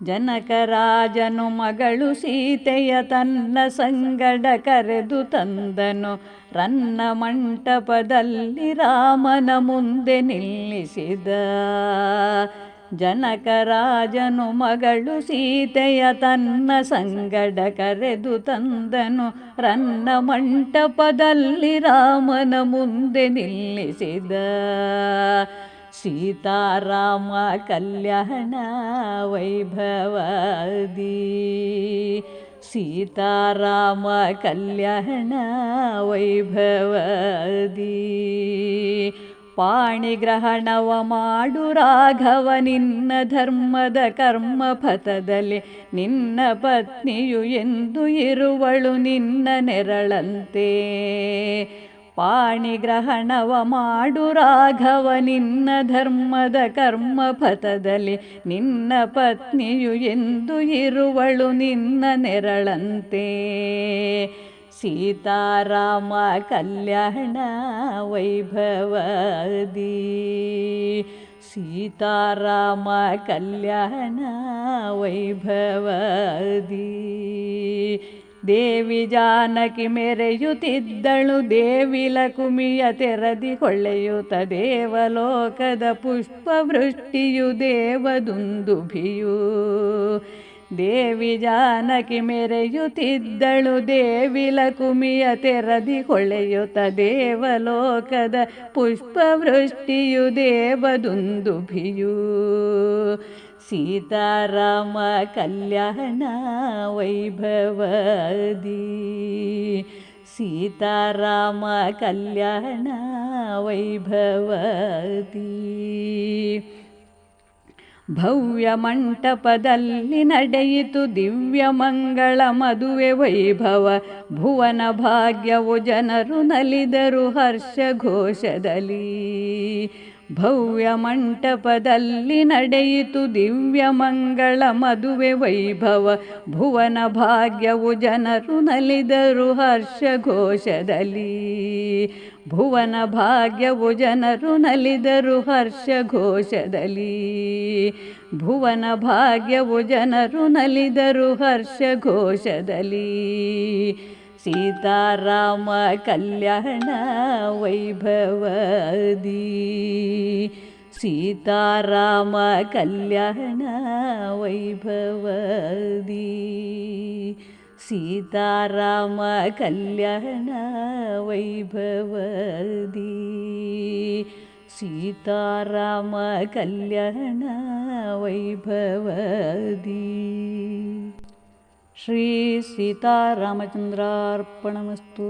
ಜನಕರಾಜನು ಮಗಳು ಸೀತೆಯ ತನ್ನ ಸಂಗಡ ಕರೆದು ತಂದನು. ರನ್ನ ಮಂಟಪದಲ್ಲಿ ರಾಮನ ಮುಂದೆ ನಿಲ್ಲಿಸಿದ. ಜನಕರಾಜನು ಮಗಳು ಸೀತೆಯ ತನ್ನ ಸಂಗಡ ಕರೆದು ತಂದನು. ರನ್ನ ಮಂಟಪದಲ್ಲಿ ರಾಮನ ಮುಂದೆ ನಿಲ್ಲಿಸಿದ. ಸೀತಾರಾಮ ಕಲ್ಯಾಣ ವೈಭವದಿ, ಸೀತಾರಾಮ ಕಲ್ಯಾಣ ವೈಭವದಿ. ಪಾಣಿಗ್ರಹಣವ ಮಾಡು ರಾಘವ ನಿನ್ನ ಧರ್ಮದ ಕರ್ಮಪಥದಲ್ಲಿ. ನಿನ್ನ ಪತ್ನಿಯು ಎಂದು ಇರುವಳು ನಿನ್ನ ನೆರಳಂತೆ. ಪಾಣಿಗ್ರಹಣವ ಮಾಡು ರಾಘವ ನಿನ್ನ ಧರ್ಮದ ಕರ್ಮಪಥದಲ್ಲಿ. ನಿನ್ನ ಪತ್ನಿಯು ಎಂದು ಇರುವಳು ನಿನ್ನ ನೆರಳಂತೆ. ಸೀತಾರಾಮ ಕಲ್ಯಾಣ ವೈಭವದಿ, ಸೀತಾರಾಮ ಕಲ್ಯಾಣ ವೈಭವದಿ. ದೇವಿ ಜಾನಕಿ ಮೆರೆಯುತ್ತಿದ್ದಳು ದೇವಿಲಕುಮಿಯ ತೆರದಿ ಹೊಳೆಯುತ್ತ. ದೇವಲೋಕದ ಪುಷ್ಪವೃಷ್ಟಿಯು ದೇವದುಂದುಭಿಯು. ದೇವಿ ಜಾನಕಿ ಮೆರೆಯುತ್ತಿದ್ದಳು ದೇವಿಲಕುಮಿಯ ತೆರದಿ ಹೊಳೆಯುತ್ತ. ದೇವಲೋಕದ ಪುಷ್ಪವೃಷ್ಟಿಯು ದೇವದುಂದುಭಿಯು. ಸೀತಾರಾಮ ಕಲ್ಯಾಣ ವೈಭವದಿ, ಸೀತಾರಾಮ ಕಲ್ಯಾಣ ವೈಭವದಿ. ಭವ್ಯ ಮಂಟಪದಲ್ಲಿ ನಡೆಯಿತು ದಿವ್ಯ ಮಂಗಳ ಮದುವೆ ವೈಭವ. ಭುವನ ಭಾಗ್ಯವು ಜನರು ನಲಿದರು ಹರ್ಷ ಘೋಷದಲ್ಲಿ. ಭವ್ಯ ಮಂಟಪದಲ್ಲಿ ನಡೆಯಿತು ದಿವ್ಯ ಮಂಗಳ ಮದುವೆ ವೈಭವ. ಭುವನ ಭಾಗ್ಯವು ಜನರು ನಲಿದರು ಹರ್ಷ ಘೋಷದಲ್ಲಿ. ಭುವನ ಭಾಗ್ಯವು ಜನರು ನಲಿದರು ಹರ್ಷ ಘೋಷದಲ್ಲಿ. ಭುವನ ಭಾಗ್ಯವು ಜನರು ನಲಿದರು ಹರ್ಷ ಘೋಷದಲ್ಲಿ. ಸೀತಾರಾಮ ಕಲ್ಯಾಣ ವೈಭವದಿ, ಸೀತಾರಾಮ ಕಲ್ಯಾಣ ವೈಭವದಿ. ಸೀತಾರಾಮ ಕಲ್ಯಾಣ ವೈಭವದಿ, ಸೀತಾರಾಮ ಕಲ್ಯಾಣ ವೈಭವದಿ. ಶ್ರೀ ಸೀತಾರಾಮಚಂದ್ರಾರ್ಪಣಮಸ್ತು.